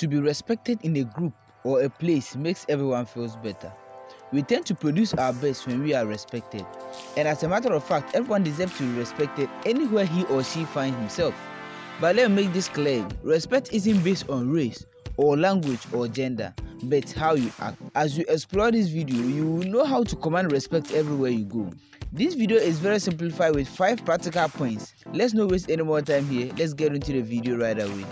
To be respected in a group or a place makes everyone feels better. We tend to produce our best when we are respected. And as a matter of fact, everyone deserves to be respected anywhere he or she finds himself. But let me make this clear. Respect isn't based on race or language or gender, but how you act. As you explore this video, you will know how to command respect everywhere you go. This video is very simplified with 5 practical points. Let's not waste any more time here. Let's get into the video right away.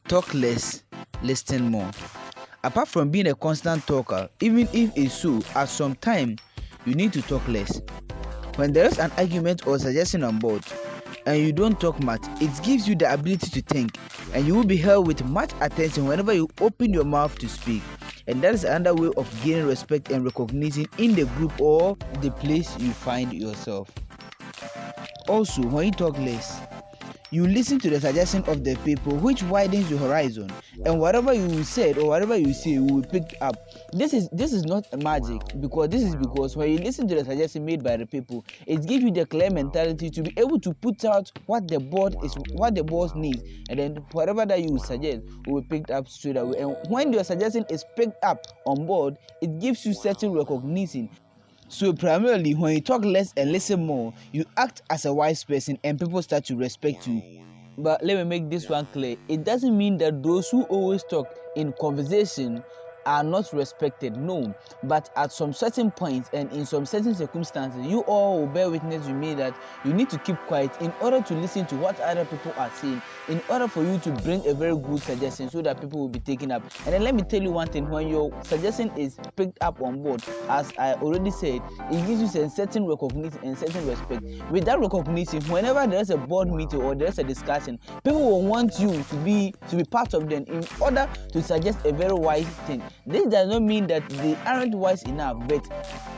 Talk less, listen more. Apart from being a constant talker, even if it's so, at some time, you need to talk less. When there is an argument or suggestion on board, and you don't talk much, it gives you the ability to think, and you will be held with much attention whenever you open your mouth to speak. And that is another way of gaining respect and recognition in the group or the place you find yourself. Also, when you talk less, you listen to the suggestion of the people, which widens your horizon, and whatever you said or whatever you say will be picked up. This is not magic, because when you listen to the suggestion made by the people, it gives you the clear mentality to be able to put out what the boss needs, and then whatever that you suggest will be picked up straight away. And when your suggestion is picked up on board, it gives you certain recognition. So primarily, when you talk less and listen more, you act as a wise person and people start to respect you. But let me make this one clear. It doesn't mean that those who always talk in conversation are not respected. No, but at some certain points and in some certain circumstances, you all will bear witness with me that you need to keep quiet in order to listen to what other people are saying, in order for you to bring a very good suggestion so that people will be taken up. And then let me tell you one thing: when your suggestion is picked up on board, as I already said, it gives you a certain recognition and certain respect. With that recognition, whenever there is a board meeting or there is a discussion, people will want you to be part of them in order to suggest a very wise thing. This does not mean that they aren't wise enough, but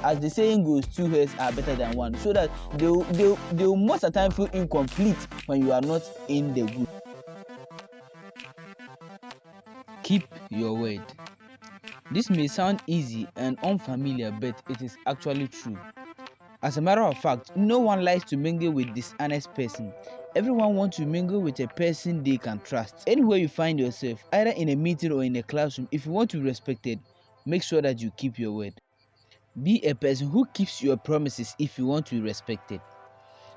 as the saying goes, 2 heads are better than one, so that they will most of the time feel incomplete when you are not in the group. Keep your word. This may sound easy and unfamiliar, but it is actually true. As a matter of fact, no one likes to mingle with dishonest person. Everyone wants to mingle with a person they can trust. Anywhere you find yourself, either in a meeting or in a classroom, if you want to be respected, make sure that you keep your word. Be a person who keeps your promises if you want to be respected.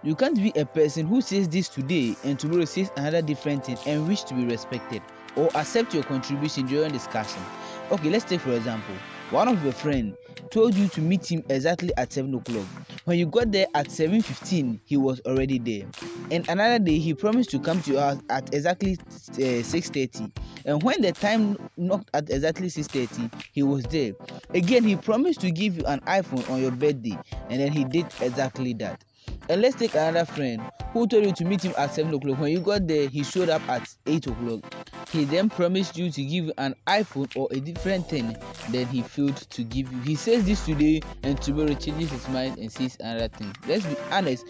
You can't be a person who says this today and tomorrow says another different thing and wish to be respected or accept your contribution during discussion. Okay, let's take for example, one of your friends told you to meet him exactly at 7 o'clock. When you got there at 7:15, he was already there. And another day, he promised to come to your house at exactly 6:30. And when the time knocked at exactly 6:30, he was there. Again, he promised to give you an iPhone on your birthday, and then he did exactly that. And let's take another friend who told you to meet him at 7 o'clock. When you got there, he showed up at 8 o'clock. He then promised you to give you an iPhone or a different thing. Then he failed to give you. He says this today and tomorrow changes his mind and says another thing. Let's be honest.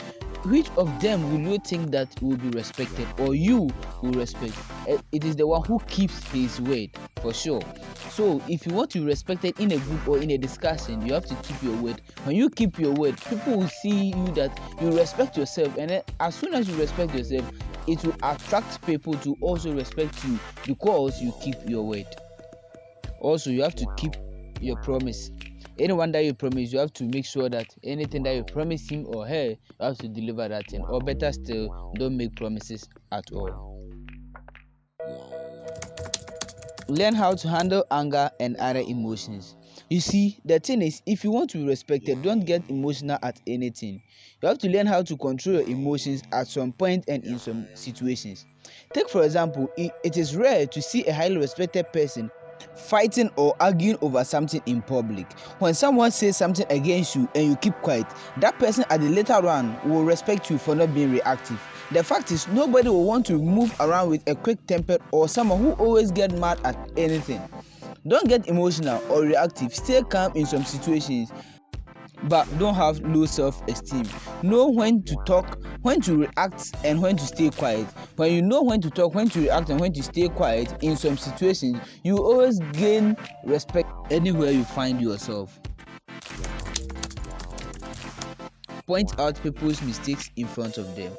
Which of them will you think that will be respected or you will respect? It is the one who keeps his word, for sure. So if you want to be respected in a group or in a discussion, you have to keep your word. When you keep your word, people will see you that you respect yourself, and then as soon as you respect yourself, it will attract people to also respect you because you keep your word. Also, you have to keep your promise. Anyone that you promise, you have to make sure that anything that you promise him or her, you have to deliver that thing. Or better still, don't make promises at all. Learn how to handle anger and other emotions. You see, the thing is, if you want to be respected, don't get emotional at anything. You have to learn how to control your emotions at some point and in some situations. Take for example, it is rare to see a highly respected person fighting or arguing over something in public. When someone says something against you and you keep quiet, that person at the later run will respect you for not being reactive. The fact is, nobody will want to move around with a quick temper or someone who always gets mad at anything. Don't get emotional or reactive. Stay calm in some situations, but don't have low self-esteem. Know when to talk, when to react, and when to stay quiet. When you know when to talk, when to react, and when to stay quiet in some situations, you always gain respect anywhere you find yourself. Point out people's mistakes in front of them.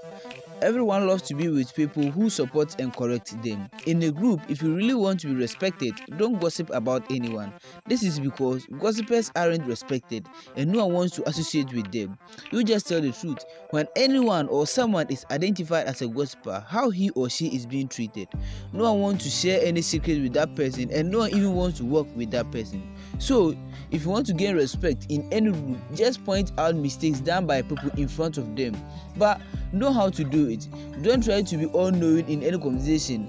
Everyone loves to be with people who support and correct them. In a group, if you really want to be respected, don't gossip about anyone. This is because gossipers aren't respected and no one wants to associate with them. You just tell the truth. When anyone or someone is identified as a gossiper, how he or she is being treated. No one wants to share any secret with that person and no one even wants to work with that person. So, if you want to gain respect in any group, just point out mistakes done by people in front of them. But know how to do it. Don't try to be all-knowing in any conversation,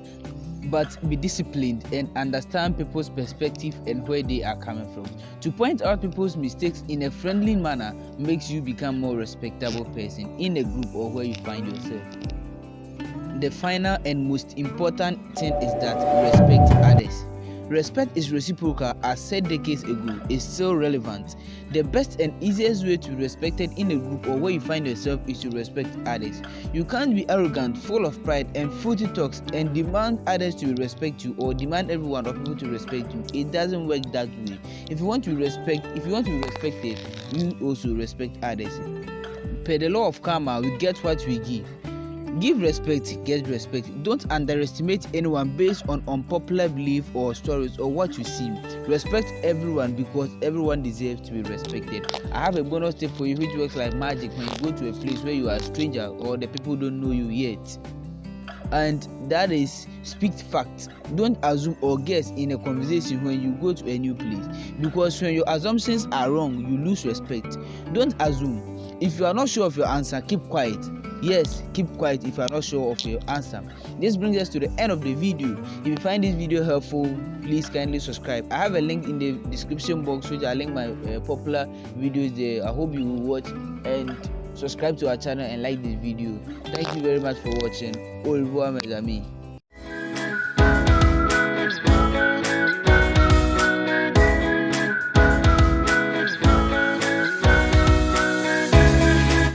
but be disciplined and understand people's perspective and where they are coming from. To point out people's mistakes in a friendly manner makes you become more respectable person in a group or where you find yourself. The final and most important thing is that respect others. Respect is reciprocal, as said decades ago, is still relevant. The best and easiest way to be respected in a group or where you find yourself is to respect others. You can't be arrogant, full of pride and fruity talks and demand others to respect you or demand everyone or people to respect you. It doesn't work that way. If you want to be respected, you also respect others. Per the law of karma, we get what we give. Give respect, get respect. Don't underestimate anyone based on unpopular belief or stories or what you see. Respect everyone because everyone deserves to be respected. I have a bonus tip for you which works like magic when you go to a place where you are a stranger or the people don't know you yet. And that is, speak facts. Don't assume or guess in a conversation when you go to a new place, because when your assumptions are wrong, you lose respect. Don't assume. If you are not sure of your answer, keep quiet. Yes, keep quiet if you are not sure of your answer. This brings us to the end of the video. If you find this video helpful, please kindly subscribe. I have a link in the description box which I link my popular videos there. I hope you will watch and subscribe to our channel and like this video. Thank you very much for watching. Au revoir mes amis.